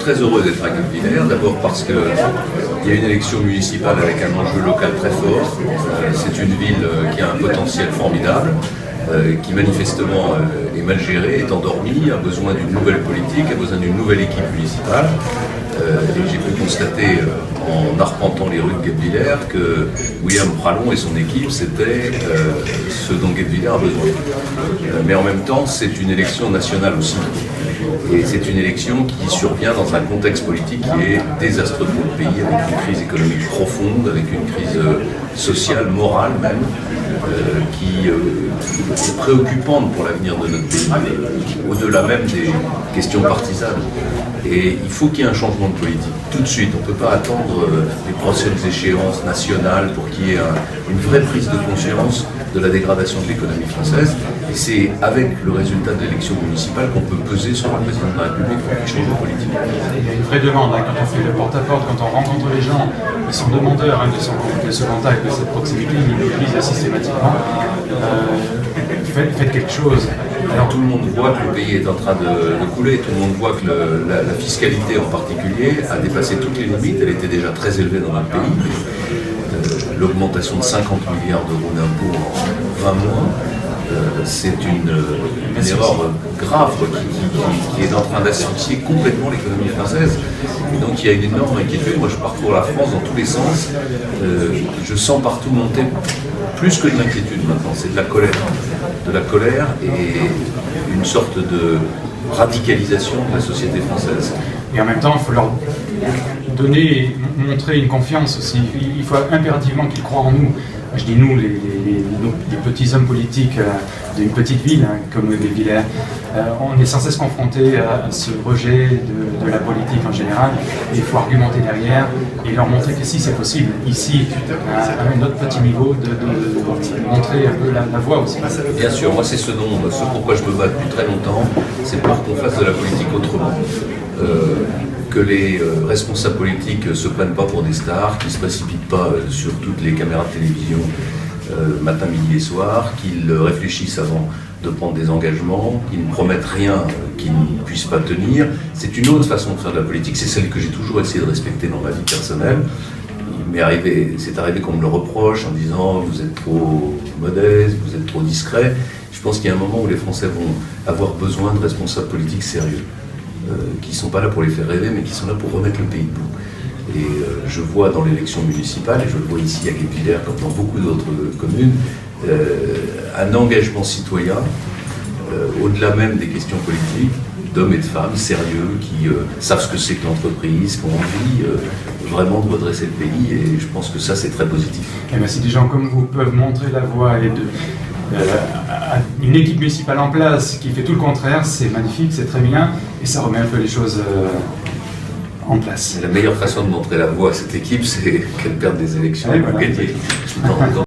très heureux d'être à Guebwiller, d'abord parce qu'il y a une élection municipale avec un enjeu local très fort. C'est une ville qui a un potentiel formidable, qui manifestement est mal gérée, est endormie, a besoin d'une nouvelle politique, a besoin d'une nouvelle équipe municipale. Et j'ai pu constater en arpentant les rues de Guebwiller que William Pralon et son équipe, c'était ce dont Guebwiller a besoin. Mais en même temps, c'est une élection nationale aussi. Et c'est une élection qui survient dans un contexte politique qui est désastreux pour le pays, avec une crise économique profonde, avec une crise sociale, morale même, qui est préoccupante pour l'avenir de notre pays, au-delà même des questions partisanes. Et il faut qu'il y ait un changement de politique, tout de suite. On ne peut pas attendre les prochaines échéances nationales pour qu'il y ait une vraie prise de conscience de la dégradation de l'économie française. Et c'est avec le résultat de l'élection municipale qu'on peut peser sur le président de la République pour qu'il change de politique. Il y a une vraie demande, quand on fait le porte-à-porte, quand on rencontre les gens, ils sont demandeurs de ce contact, de cette proximité, ils l'utilisent systématiquement. Faites quelque chose. Alors tout le monde voit que le pays est en train de couler, tout le monde voit que la fiscalité en particulier a dépassé toutes les limites, elle était déjà très élevée dans notre pays. L'augmentation de 50 milliards d'euros d'impôts en 20 mois, c'est une erreur grave qui est en train d'asphyxier complètement l'économie française. Et donc il y a une énorme inquiétude. Moi je parcours la France dans tous les sens. Je sens partout monter plus que de l'inquiétude maintenant, c'est de la colère. De la colère et une sorte de radicalisation de la société française. Et en même temps, il faut leur montrer une confiance aussi. Il faut impérativement qu'ils croient en nous. Je dis nous, les petits hommes politiques d'une petite ville comme Guebwiller. On est sans cesse confronté à ce rejet de la politique en général. Et il faut argumenter derrière et leur montrer que si c'est possible, ici, à notre petit niveau, de montrer un peu la voie aussi. Bien sûr, moi c'est ce pourquoi je me bats depuis très longtemps, c'est pour qu'on fasse de la politique autrement. Que les responsables politiques ne se prennent pas pour des stars, qu'ils ne se précipitent pas sur toutes les caméras de télévision matin, midi et soir, qu'ils réfléchissent avant de prendre des engagements, qu'ils ne promettent rien qu'ils ne puissent pas tenir. C'est une autre façon de faire de la politique, c'est celle que j'ai toujours essayé de respecter dans ma vie personnelle. C'est arrivé qu'on me le reproche en disant « vous êtes trop modeste, vous êtes trop discret ». Je pense qu'il y a un moment où les Français vont avoir besoin de responsables politiques sérieux. Qui ne sont pas là pour les faire rêver, mais qui sont là pour remettre le pays debout. Et je vois dans l'élection municipale, et je le vois ici à Guebwiller, comme dans beaucoup d'autres communes, un engagement citoyen, au-delà même des questions politiques, d'hommes et de femmes sérieux, qui savent ce que c'est que l'entreprise, qui ont envie vraiment de redresser le pays, et je pense que ça c'est très positif. Et bien, si des gens comme vous peuvent montrer la voie et une équipe municipale en place qui fait tout le contraire, c'est magnifique, c'est très bien, et ça remet un peu les choses en place. La meilleure façon de montrer la voie à cette équipe, c'est qu'elle perde des élections pour gagner.